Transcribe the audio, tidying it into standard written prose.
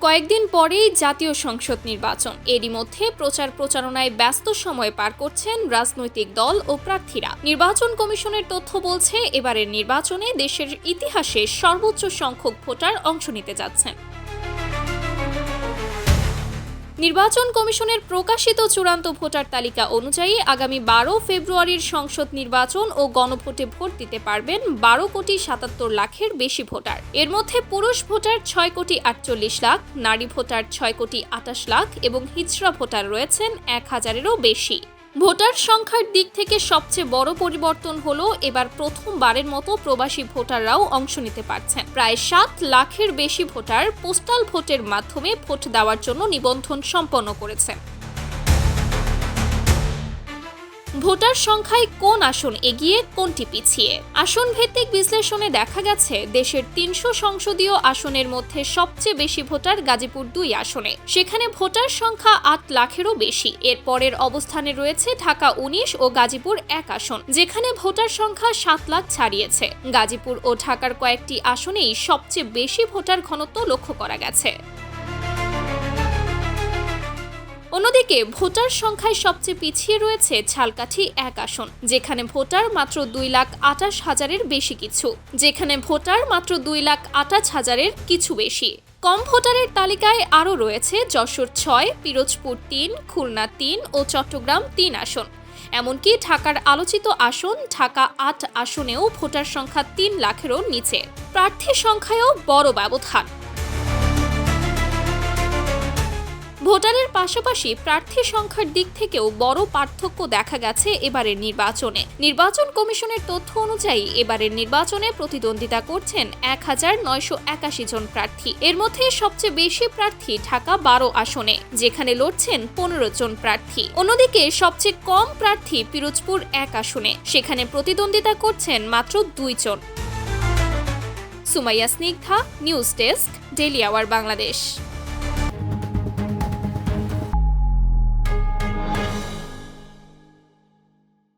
কয়েকদিন পরেই জাতীয় সংসদ নির্বাচন। এরই মধ্যে প্রচার প্রচারণায় ব্যস্ত সময় পার করছেন রাজনৈতিক দল ও প্রার্থীরা। নির্বাচন কমিশনের তথ্য বলছে, এবারের নির্বাচনে দেশের ইতিহাসে সর্বোচ্চ সংখ্যক ভোটার অংশ নিতে যাচ্ছেন। নির্বাচন কমিশনের প্রকাশিত চূড়ান্ত ভোটার তালিকা অনুযায়ী আগামী 12 ফেব্রুয়ারির সংসদ নির্বাচন ও গণভোটে ভোট দিতে পারবেন 12,77,00,000-এর বেশি ভোটার। এর মধ্যে পুরুষ ভোটার 6,48,00,000, নারী ভোটার 6,28,00,000 এবং হিজড়া ভোটার রয়েছেন 1,000-এরও বেশি। ভোটার সংখ্যার দিক থেকে সবচেয়ে বড় পরিবর্তন হলো এবার প্রথমবারের মতো প্রবাসী ভোটাররাও অংশ নিতে পারছেন। প্রায় 7 লাখের বেশি ভোটার পোস্টাল ভোটের মাধ্যমে ভোট দেওয়ার জন্য নিবন্ধন সম্পন্ন করেছেন। ভোটার সংখ্যায় কোন আসন এগিয়ে, কোনটি পিছিয়ে? আসন ভিত্তিক বিশ্লেষণে দেখা গেছে, দেশের 300 সংসদীয় আসনের মধ্যে সবচেয়ে বেশি ভোটার গাজীপুর 2 আসনে। সেখানে ভোটার সংখ্যা 8 লাখেরও বেশি। এর পরের অবস্থানে রয়েছে ঢাকা 19 ও গাজীপুর 1 আসন, যেখানে ভোটার সংখ্যা 7 লাখ ছাড়িয়েছে। গাজীপুর ও ঢাকার কয়েকটি আসনেই সবচেয়ে বেশি ভোটার ঘনত্ব লক্ষ্য করা গেছে। অন্যদিকে ভোটার সংখ্যায় সবচেয়ে পিছিয়ে রয়েছে ঝালকাঠি 1 আসন, যেখানে ভোটার মাত্র 2,28,000-এর কিছু বেশি। কম ভোটারের তালিকায় আরও রয়েছে যশোর 6, পিরোজপুর 3, খুলনা 3 ও চট্টগ্রাম 3 আসন। এমনকি ঢাকার আলোচিত আসন ঢাকা 8 আসনেও ভোটার সংখ্যা 3 লাখেরও নিচে। প্রার্থী সংখ্যায়ও বড় ব্যবধান। ভোটারের পাশাপাশি প্রার্থী সংখ্যার দিক থেকেও বড় পার্থক্য দেখা গেছে এবারের নির্বাচনে। নির্বাচন কমিশনের তথ্য অনুযায়ী এবারের নির্বাচনে প্রতিদ্বন্দ্বিতা করছেন 1,981 জন প্রার্থী। এর মধ্যে সবচেয়ে বেশি প্রার্থী ঢাকা 12 আসনে, যেখানে লড়ছেন 15 জন প্রার্থী। অন্যদিকে সবচেয়ে কম প্রার্থী পিরোজপুর 1 আসনে, সেখানে প্রতিদ্বন্দ্বিতা করছেন মাত্র 2 জন। Sumaiya Snigdha, news desk, Daily Our Bangladesh.